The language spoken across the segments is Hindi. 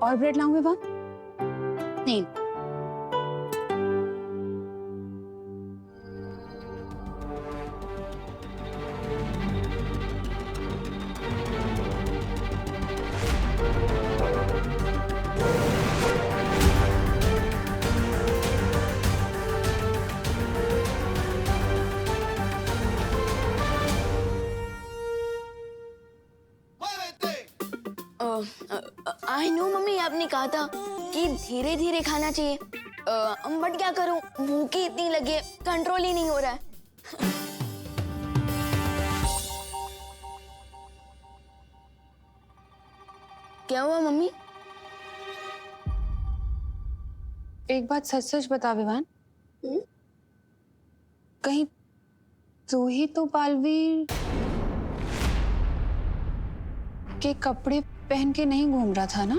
और ब्रेड लाऊं विवान? नहीं। आई नो मम्मी, आपने कहा था कि धीरे धीरे खाना चाहिए, बट क्या करूं, भूख ही इतनी लगी है, कंट्रोल ही नहीं हो रहा है। क्या हुआ मम्मी? एक बात सच सच बता विवान, कहीं तू ही तो बालवीर के कपड़े पहन के नहीं घूम रहा था ना?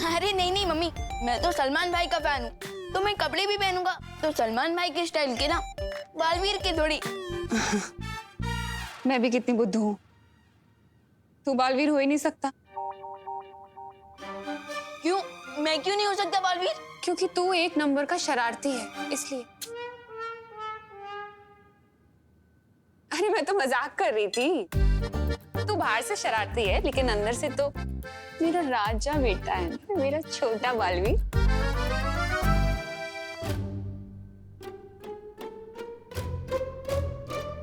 अरे नहीं नहीं मम्मी, मैं तो सलमान भाई का फैन हूँ, तो मैं कपड़े भी पहनूंगा तो सलमान भाई के स्टाइल के ना, बालवीर के थोड़ी। मैं भी कितनी बुद्धू हूँ, तू बालवीर हो ही नहीं सकता। क्यों? मैं क्यों नहीं हो सकता बालवीर? क्योंकि तू एक नंबर का शरारती है, इसलिए। अरे मैं तो मजाक कर रही थी, तू बाहर से शरारती है लेकिन अंदर से तो मेरा राजा बेटा है, मेरा छोटा बालवीर।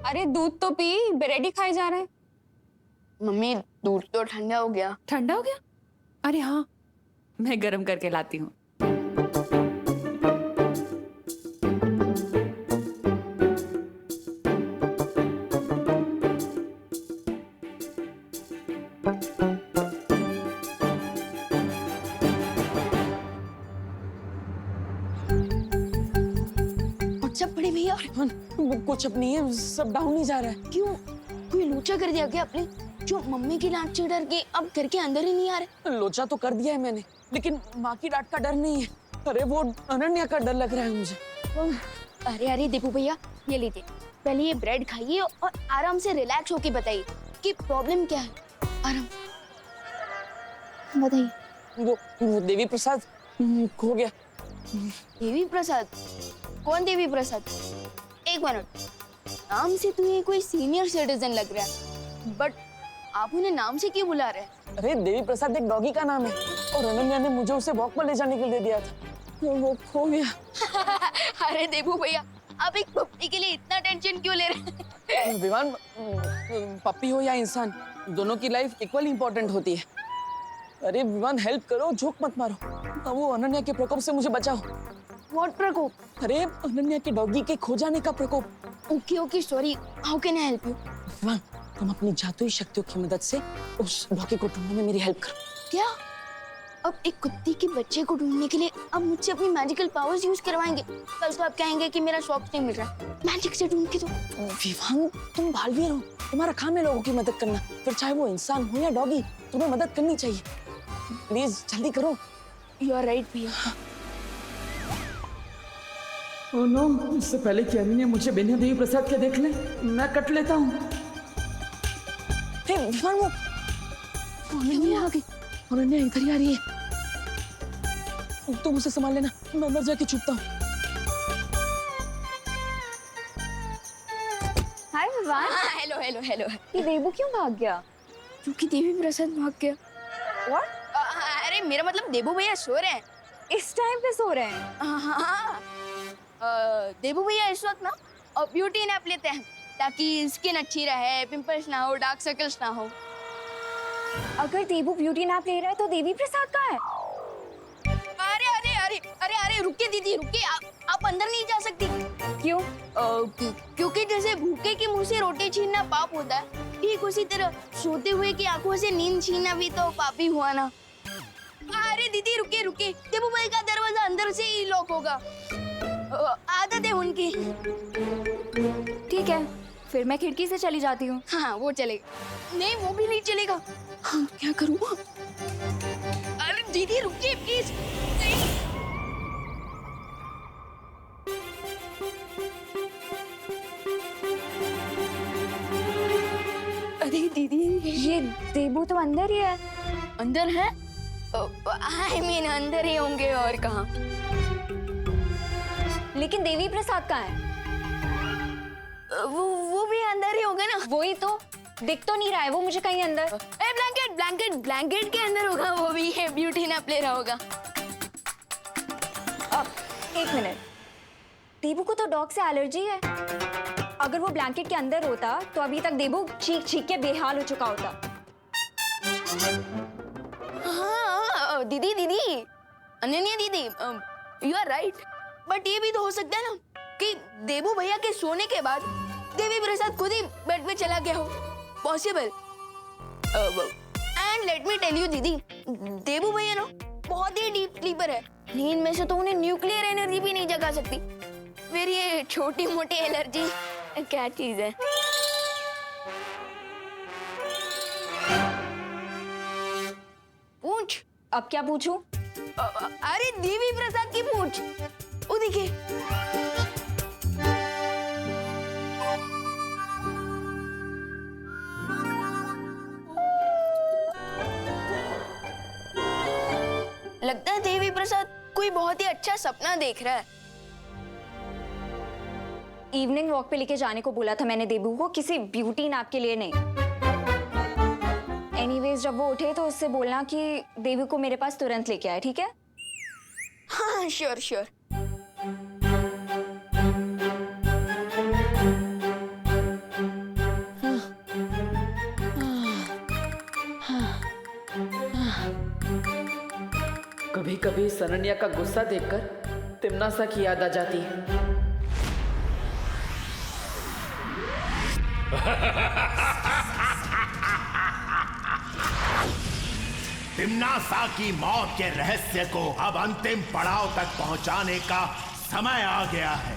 अरे दूध तो पी, ब्रेड ही खाए जा रहा है। मम्मी दूध तो ठंडा हो गया। ठंडा हो गया? अरे हाँ, मैं गर्म करके लाती हूँ। सब बड़े भैया, कुछ अब नहीं है, सब डाउन ही जा रहा है। क्यों? कोई लोचा कर दिया क्या आपने, जो मम्मी की डांट से डर के अब घर के अंदर ही नहीं आ रहे? लोचा तो कर दिया है मैंने, लेकिन माँ की डांट का डर नहीं है। अरे वो अनन्या का डर लग रहा है मुझे। अरे अरे दीपू भैया, ये लीजिए, पहले ये ब्रेड खाइए और आराम से रिलैक्स होके बताइए कि प्रॉब्लम क्या है। आराम बताइए। वो देवी प्रसाद खो गया। देवी प्रसाद? कौन देवी प्रसाद? एक मिनट, नाम से तो ये कोई सीनियर सिटीजन लग रहा है, बट आप उन्हें नाम से क्यों बुला रहे हैं? अरे देवी प्रसाद एक डॉगी का नाम है और अनन्या ने मुझे उसे वॉक पर ले जाने के लिए दिया था, वो खो गया। अरे देवू भैया, आप एक पप्पी के लिए इतना टेंशन क्यों ले रहे हैं? विवान, पप्पी हो या इंसान, दोनों की लाइफ इक्वली इम्पोर्टेंट होती है। अरे विवान हेल्प करो, जोक मत मारो, वो अनन्या के प्रकोप से मुझे बचाओ। व्हाट प्रकोप? अरे अनन्या के डॉगी के खो जाने का प्रकोप। Okay okay, sorry, how can I help you? Vivaan, तुम अपनी जादुई शक्तियों की मदद से उस डॉगी को ढूंढने में मेरी हेल्प करो। क्या? अब एक कुत्ते के बच्चे को ढूंढने के लिए आप मुझसे अपनी मैजिकल पावर्स यूज करवाएंगे? कल तो आप कहेंगे कि मेरा शॉप नहीं मिल रहा, मैजिक से ढूंढ के दो। विवान, तुम बालवीर हो, तुम्हारा काम है लोगों की मदद करना, फिर चाहे वो इंसान हो या डॉगी, तुम्हें मदद करनी चाहिए। प्लीज जल्दी करो। यू आर राइट भैया। ओह नो, इससे पहले कि अनन्या मुझे बिना देवी प्रसाद के देख ले, मैं कट लेता हूँ। हे विवान, वो अनन्या आ गई, अनन्या इधर ही आ रही है। तुम उसे संभाल लेना, मैं अंदर जाके छुपता हूँ। Hi Vivaan. Hello hello hello. ये देवू क्यों भाग गया? क्योंकि देवी प्रसाद भाग गया। What? अरे मेरा मतलब देवू भैया सो रहे हैं। इस टाइम पे सो रहे हैं? हाँ, देवू भैया इस वक्त ना ब्यूटी नैप लेते हैं ताकि स्किन अच्छी रहे, पिंपल्स ना हो, डार्क सर्कल्स ना हो। अगर देवू ब्यूटी नैप ले रहा है तो देवी प्रसाद कहाँ है? अरे अरे अरे अरे अरे रुकिए दीदी, रुकिए, आप अंदर नहीं जा सकती। क्यों? क्योंकि जैसे भूखे के मुंह से रोटी छीनना पाप होता है, ठीक उसी तरह सोते हुए की आंखों से नींद छीनना भी तो पाप ही हुआ ना। अरे दीदी रुकिए रुकिए, देवू भाई का दरवाजा अंदर से ही लॉक होगा, आदत है उनकी। ठीक है, फिर मैं खिड़की से चली जाती हूँ। हाँ वो चलेगा। नहीं वो भी नहीं चलेगा। हाँ क्या करूँ? अरे दीदी रुकिए प्लीज। अरे दीदी, ये देवू तो अंदर ही है। अंदर है? आई मीन अंदर ही होंगे और कहाँ। लेकिन देवी प्रसाद कहाँ है? वो भी अंदर ही होगा ना। वही तो दिख तो नहीं रहा है वो मुझे कहीं अंदर। ब्लैंकेट ब्लैंकेट ब्लैंकेट के अंदर होगा, वो भी है ब्यूटी नैप ले रहा होगा। एक मिनट, देबू को तो डॉग से एलर्जी है। अगर वो ब्लैंकेट के अंदर होता तो अभी तक देबू चीख चीख के बेहाल हो चुका होता। हाँ दीदी दीदी, अनन्या दीदी, यू आर राइट। बट ये भी तो हो सकता है ना कि देबू भैया के सोने के बाद देवी प्रसाद खुद ही बेड पे चला गया हो। Possible. And let me tell you दीदी, देबू भैया ना बहुत ही डीप स्लीपर है। नींद में से तो उन्हें न्यूक्लियर एनर्जी भी नहीं जगा सकती। फिर ये छोटी मोटी एलर्जी क्या चीज है? पूछ। अब क्या पूछूं? अरे देवी प्रसाद की पूछ। वो देखिए। लगता है देवी प्रसाद कोई बहुत ही अच्छा सपना देख रहा है। इवनिंग वॉक पे लेके जाने को बोला था मैंने देबू को, किसी ब्यूटी नैप के लिए नहीं। एनीवेज जब वो उठे तो उससे बोलना कि देवी को मेरे पास तुरंत लेके आए, ठीक है? हाँ श्योर श्योर। कभी कभी सनन्या का गुस्सा देखकर तिम्नासा की याद आ जाती है। तिम्नासा की मौत के रहस्य को अब अंतिम पड़ाव तक पहुंचाने का समय आ गया है।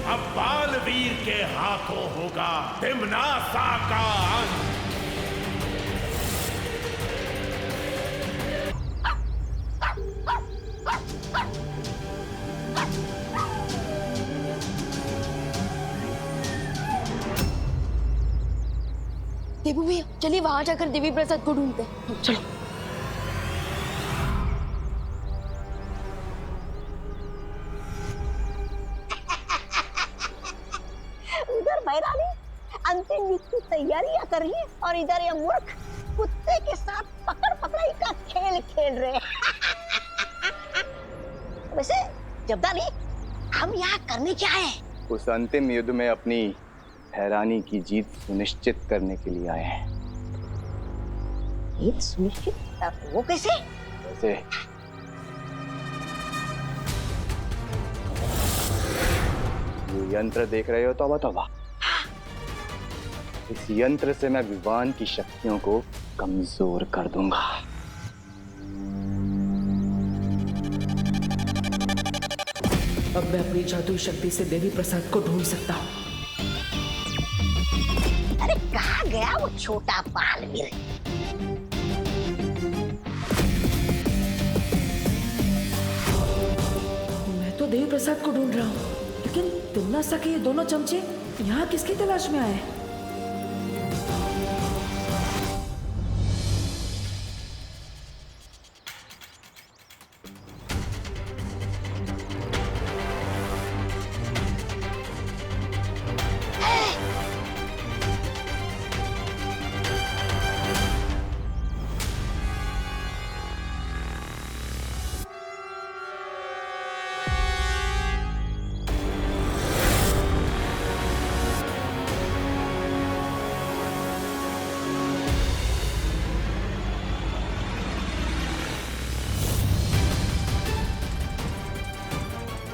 अब बालवीर के हाथों होगा तिम्नासा का अंत। देबू भैया चलिए वहां जाकर देवी प्रसाद को ढूंढते हैं। चलो। उधर बैरानी अंतिम युद्ध की तैयारियां कर रही है और इधर ये मूर्ख कुत्ते के साथ पकड़ पकड़ाई का खेल खेल रहे हैं। वैसे जब्दानी, हम यहाँ करने क्या आए? उस अंतिम युद्ध में अपनी हैरानी की जीत सुनिश्चित करने के लिए आए हैं। जीत सुनिश्चित? वो कैसे? वैसे ये यंत्र देख रहे हो तौबा तौबा, इस यंत्र से मैं विवान की शक्तियों को कमजोर कर दूंगा। अब मैं अपनी जादुई शक्ति से देवी प्रसाद को ढूंढ सकता हूँ। अरे कहाँ गया वो छोटा बालवीर? मैं तो देवी प्रसाद को ढूंढ रहा हूँ, लेकिन तिम्नासा के ये दोनों चमचे यहाँ किसकी तलाश में आए?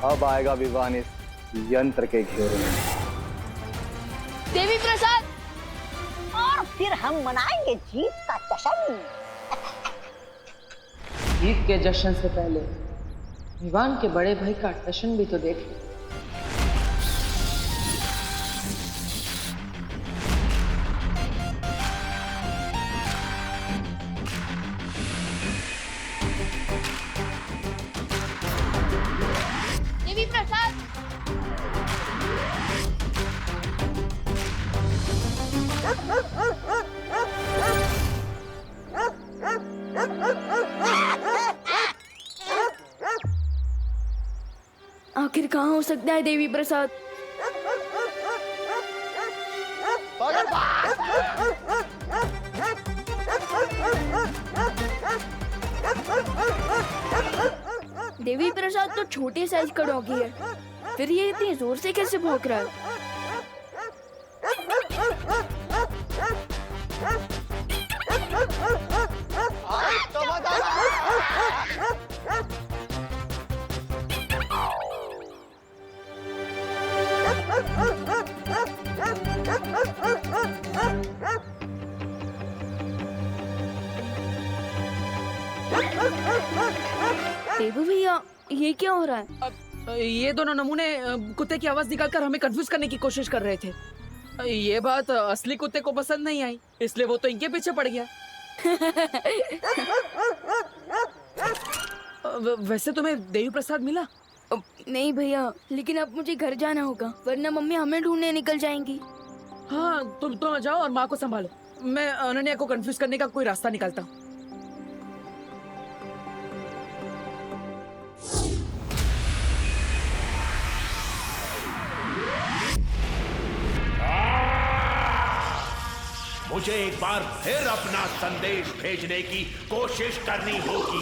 अब आएगा विवान इस यंत्र के घेरे में। देवी प्रसाद, और फिर हम मनाएंगे जीत का जश्न। जीत के जश्न से पहले विवान के बड़े भाई का जश्न भी तो देख लो। देवी प्रसाद, आखिर कहाँ हो सकता है देवी प्रसाद? देवी प्रसाद तो छोटे साइज का डॉगी है, फिर ये इतनी जोर से कैसे भौंक रहा है? देवू भैया, ये क्या हो रहा है? ये दोनों नमूने कुत्ते की आवाज निकालकर हमें कंफ्यूज करने की कोशिश कर रहे थे। ये बात असली कुत्ते को पसंद नहीं आई, इसलिए वो तो इनके पीछे पड़ गया। वैसे तुम्हें देवी प्रसाद मिला? नहीं भैया, लेकिन अब मुझे घर जाना होगा, वरना मम्मी हमें ढूंढने निकल जाएंगी। हाँ, तुम जाओ और माँ को संभालो। मैं अनन्या को कंफ्यूज करने का कोई रास्ता निकालता हूँ। मुझे एक बार फिर अपना संदेश भेजने की कोशिश करनी होगी।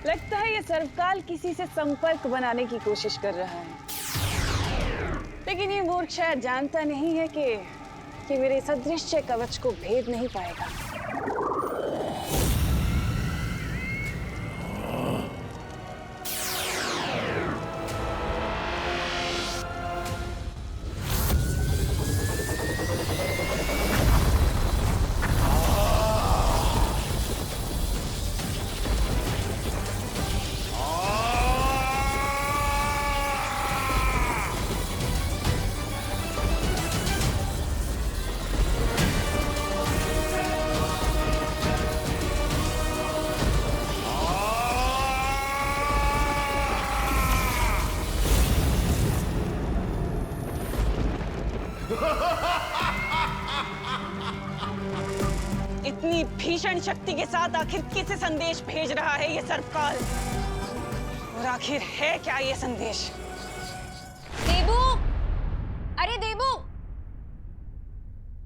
लगता है ये सर्वकाल किसी से संपर्क बनाने की कोशिश कर रहा है, लेकिन ये मूर्ख शायद जानता नहीं है कि मेरे इस अदृश्य कवच को भेद नहीं पाएगा। इतनी भीषण शक्ति के साथ आखिर किसे संदेश भेज रहा है ये सर्वकाल? और आखिर है क्या ये संदेश? देवू, अरे देवू,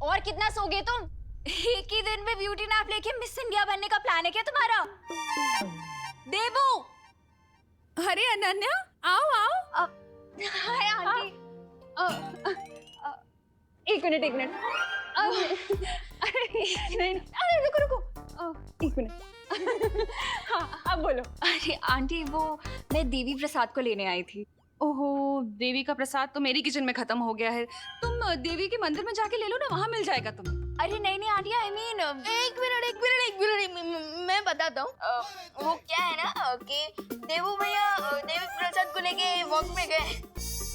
और कितना सोगे तुम? एक ही दिन में ब्यूटी नैप लेके मिस इंडिया बनने का प्लान है क्या तुम्हारा? देवू, अरे अनन्या, आओ आओ। Hi aunty. एक मिनट। अरे रुको एक मिनट। हाँ, अब बोलो। अरे आंटी, वो मैं देवी प्रसाद को लेने आई थी। ओहो, देवी का प्रसाद तो मेरी किचन में खत्म हो गया है। तुम देवी के मंदिर में जाके ले लो ना, वहाँ मिल जाएगा तुम्हें। अरे नहीं आंटी, आई मीन एक मिनट मैं बताता हूँ। वो क्या है ना कि देवू भैया देवी प्रसाद को लेके वॉक में गए।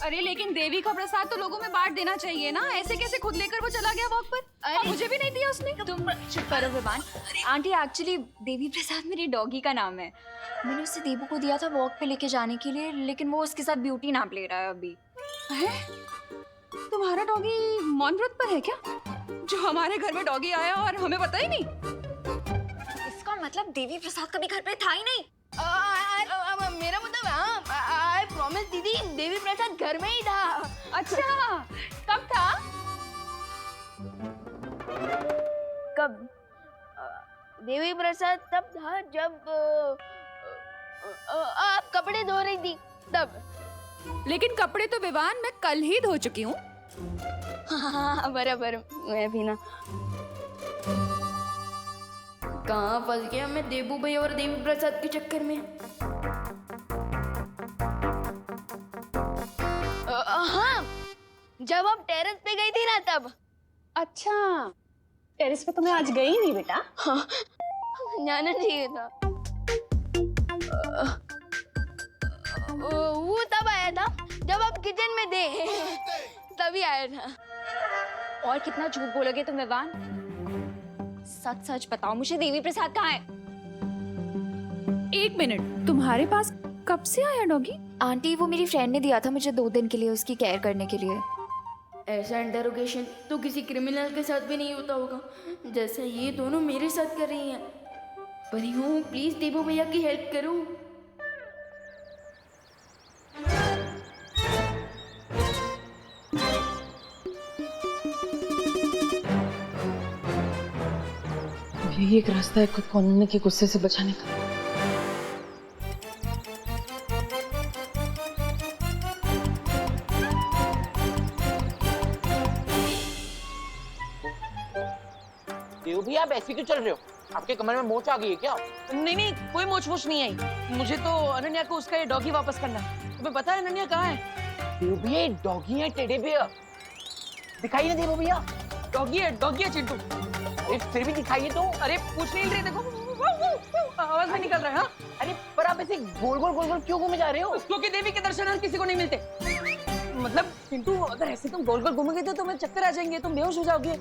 अरे लेकिन देवी का प्रसाद तो लोगों में बांट देना चाहिए ना, ऐसे कैसे खुद लेकर वो चला गया वॉक पर? और मुझे भी नहीं दिया उसने। तुम चुप करो विवान। आंटी, एक्चुअली देवी प्रसाद मेरी डॉगी का नाम है। मैंने उसे देवू को दिया था वॉक पे लेके जाने के लिए, लेकिन वो उसके साथ ब्यूटी नैप ले रहा है अभी। है? तुम्हारा डॉगी मौन व्रत पर है क्या? जो हमारे घर में डॉगी आया और हमें पता ही नहीं। इसका मतलब देवी प्रसाद कभी घर पे था ही नहीं। मेरा मतलब आई प्रॉमिस दीदी, देवी प्रसाद घर में ही था। अच्छा, कब था? कब? देवी प्रसाद तब था जब आप कपड़े धो रही थी तब। लेकिन कपड़े तो विवान मैं कल ही धो चुकी हूँ। हाँ बराबर, मैं भी ना। कहाँ फंस गया मैं देवू भैया और देवी प्रसाद के चक्कर में। हाँ, जब आप टेरेस पे गई थी ना तब। अच्छा, टेरेस पे तो मैं आज गई नहीं बेटा। हाँ, जाना चाहिए था। वो तब आया था जब आप किचन में थे, तभी आया था। और कितना झूठ बोलोगे तुम विवान? सच सच बताओ, मुझे देवी प्रसाद कहाँ है? एक मिनट, तुम्हारे पास कब से आया डॉगी? आंटी वो मेरी फ्रेंड ने दिया था मुझे 2 दिन के लिए उसकी केयर करने के लिए। ऐसा इंटरोगेशन तो किसी क्रिमिनल के साथ भी नहीं होता होगा जैसा ये दोनों मेरे साथ कर रही हैं। परी हूँ, प्लीज देबू भैया की हेल्प करो। यही एक रास्ता है खुद को अनन्या के गुस्से से बचाने का। देव भैया आप ऐसे क्यों चल रहे हो? आपके कमरे में मोच आ गई है क्या? नहीं नहीं, कोई मोच मोच नहीं आई। मुझे तो अनन्या को उसका ये डॉगी वापस करना है। तुम्हें पता है अनन्या कहाँ है? देव भैया डॉगी है, टेढ़े भैया दिखाई ना देव भैया। डॉगी है चिंटू। अरे फिर भी दिखाइए तो। अरे पूछ नहीं रहे, देखो आवाज में निकल रहा है। हाँ? अरे पर आप ऐसे गोल गोल क्यों घूमे जा रहे हो? क्योंकि देवी के दर्शन हर किसी को नहीं मिलते। मतलब चिंटू, अगर ऐसे तुम गोल गोल घूमोगे तो तुम्हें चक्कर आ जाएंगे, तुम बेहोश हो जाओगे।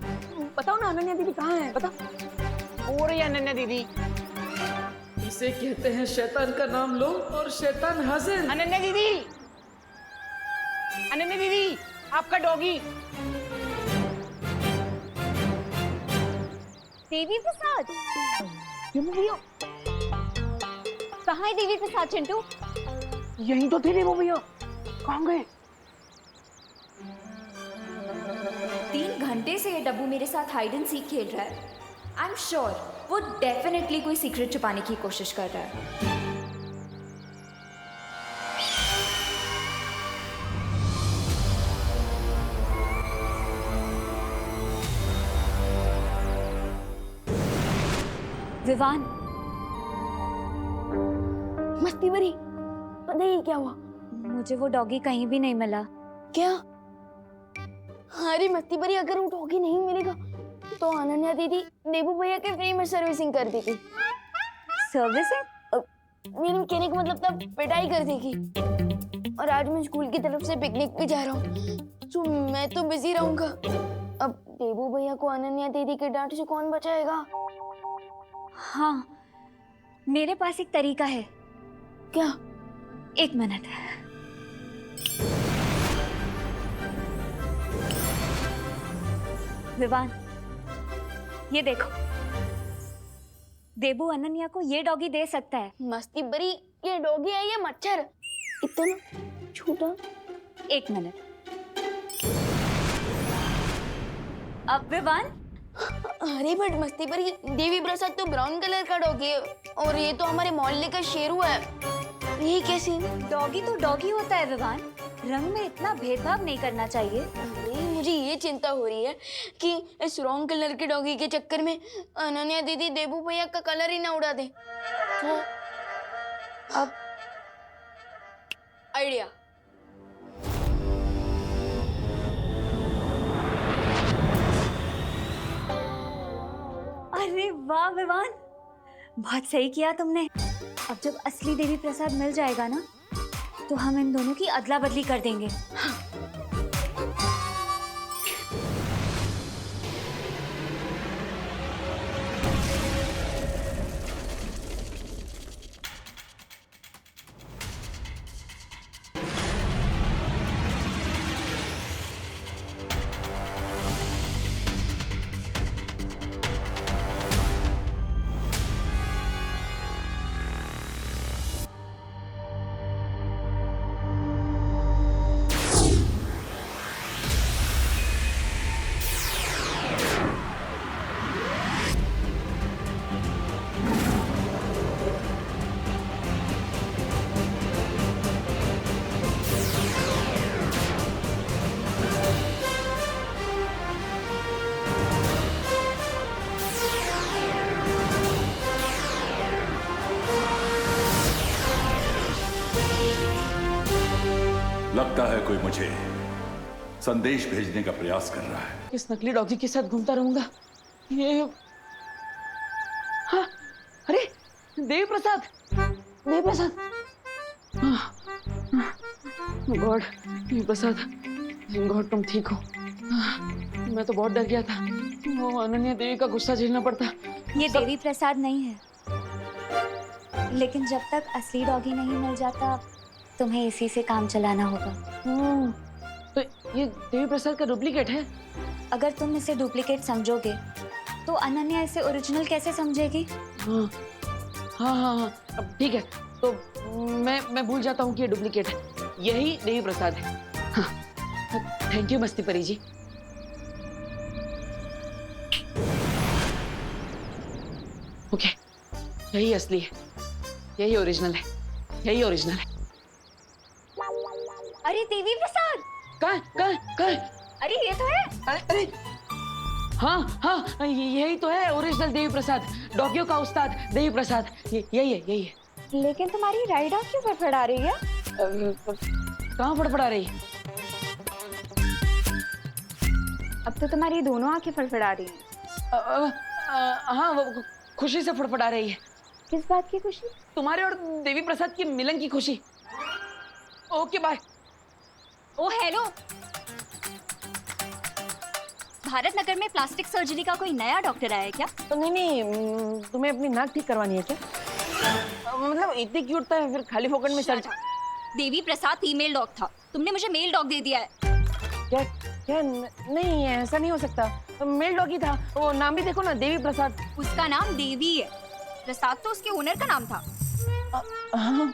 बताओ ना अनन्या दीदी कहाँ है, बता। हो रही है अनन्या दीदी। इसे कहते हैं शैतान का नाम लो और शैतान हाजिर। अनन्या दीदी, अनन्या दीदी आपका डॉगी। देवी प्रसाद, कहाँ है देवी प्रसाद चिंटू? यहीं तो थे देव भैया, कहाँ गए? 3 घंटे से ये डब्बू मेरे साथ हाइड एंड सीक खेल रहा है। आई एम श्योर वो डेफिनेटली कोई सीक्रेट छुपाने की कोशिश कर रहा है। विवान, मस्ती भरी, पता ही क्या हुआ? मुझे वो डॉगी कहीं भी नहीं मिला। क्या? अरे मस्ती भरी, अगर वो डॉगी नहीं मिलेगा तो अनन्या दीदी देबू भैया के फ्री में सर्विसिंग कर देगी। सर्विसिंग? मेरे कहने का मतलब था पिटाई कर देगी। और आज मैं स्कूल की तरफ से पिकनिक पे जा रहा हूँ, तो मैं तो बिजी रहूंगा। अब देबू भैया को अनन्या दीदी के डांट से कौन बचाएगा? हाँ, मेरे पास एक तरीका है। क्या? 1 मिनट। विवान, ये देखो, देबू अनन्या को ये डॉगी दे सकता है। मस्ती भरी, ये डॉगी है या मच्छर? इतना छोटा। 1 मिनट। अब विवान, अरे बट मस्ती भरी, देवी प्रसाद तो ब्राउन कलर का डॉगी है और ये तो हमारे मोहल्ले का शेरू है। ये कैसे? डॉगी तो डॉगी होता है विवान, रंग में इतना भेदभाव नहीं करना चाहिए। अरे मुझे ये चिंता हो रही है कि इस रॉन्ग कलर के डॉगी के चक्कर में अनन्या दीदी देबू भैया का कलर ही ना उड़ा दे। तो अब आइडिया। अरे वाह विवान, बहुत सही किया तुमने। अब जब असली देवी प्रसाद मिल जाएगा ना, तो हम इन दोनों की अदला बदली कर देंगे। लगता है कोई मुझे संदेश भेजने का प्रयास कर रहा है। इस नकली डॉगी के साथ घूमता रहूंगा। ये हाँ, अरे देवी प्रसाद, देवी प्रसाद। गॉड, देवी प्रसाद, गॉड तुम ठीक हो। मैं तो बहुत डर गया था, वो अनन्या देवी का गुस्सा झेलना पड़ता। ये देवी प्रसाद नहीं है, लेकिन जब तक असली डॉगी नहीं मिल जाता तुम्हें इसी से काम चलाना होगा। तो ये देवी प्रसाद का डुप्लीकेट है? अगर तुम इसे डुप्लीकेट समझोगे तो अनन्या इसे ओरिजिनल कैसे समझेगी? हाँ हाँ हाँ हाँ, अब ठीक है। तो मैं भूल जाता हूँ कि ये डुप्लीकेट है। यही देवी प्रसाद है। हाँ, थैंक यू मस्ती परी जी। ओके, यही असली है, यही ओरिजिनल है, यही ओरिजिनल है। अरे देवी प्रसाद, कहाँ? अरे ये तो है। अरे हाँ हाँ, यही तो है ओरिजिनल देवी प्रसाद, डॉगियों का उस्ताद देवी प्रसाद। यही है। लेकिन तुम्हारी राइड आँख क्यों फड़फड़ा रही है? कहाँ फड़फड़ा रही है? अब तो तुम्हारी दोनों आंखें फड़फड़ा रही हैं। हाँ, वो खुशी से फड़फड़ा रही है। किस बात की खुशी? तुम्हारे और देवी प्रसाद के मिलन की खुशी। Okay bye. Oh hello, Bharat Nagar में प्लास्टिक सर्जरी का कोई नया डॉक्टर आया है क्या? तो नहीं, तुम्हें अपनी नाक ठीक करवानी है क्या? मतलब इतनी क्यूट था फिर खाली फोकट में surgery? Devi Prasad female dog था, तुमने मुझे मेल डॉग दे दिया है। क्या नहीं, ऐसा नहीं हो सकता। मेल डॉगी था, वो नाम भी देखो ना, देवी प्रसाद। उसका नाम देवी है, प्रसाद तो उसके ओनर का नाम था। हाँ।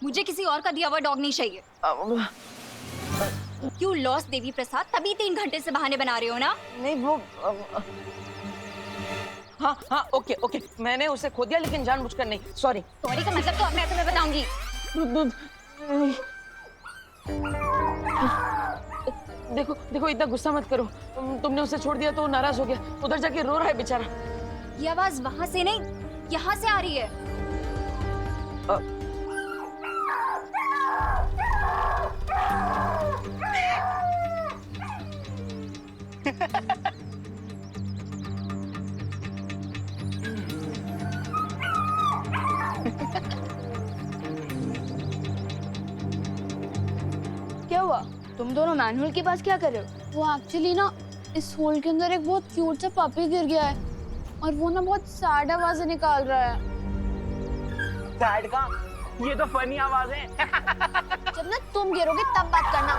मुझे किसी और का दिया हुआ डॉग नहीं चाहिए। क्यों लॉस देवी प्रसाद, तभी 3 घंटे से बहाने बना रहे हो ना? नहीं वो हाँ ओके, मैंने उसे खो दिया लेकिन जानबूझकर नहीं। सॉरी का मतलब तो अब मैं तुम्हें बताऊंगी। देखो इतना गुस्सा मत करो। तुमने उसे छोड़ दिया तो वो नाराज हो गया, उधर जाके रो रहा है बेचारा। ये आवाज वहां से नहीं, यहाँ से आ रही है। क्या हुआ? तुम दोनों मैनुअल के पास क्या कर रहे हो? वो एक्चुअली ना इस होल के अंदर एक बहुत क्यूट सा पपी गिर गया है और वो ना बहुत सैड आवाजें निकाल रहा है। सैड का? ये तो फनी आवाज है। जब ना तुम गिरोगे तब बात करना।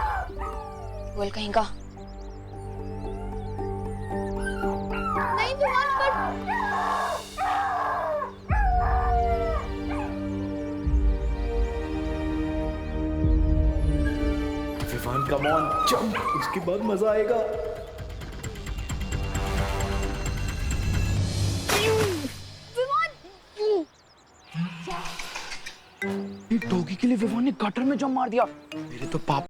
बोल कहीं का। नहीं विमान पर। विमान कम ऑन जंप, उसके बाद मजा आएगा। डॉगी के लिए विवान ने गटर में जंप मार दिया। मेरे तो पाप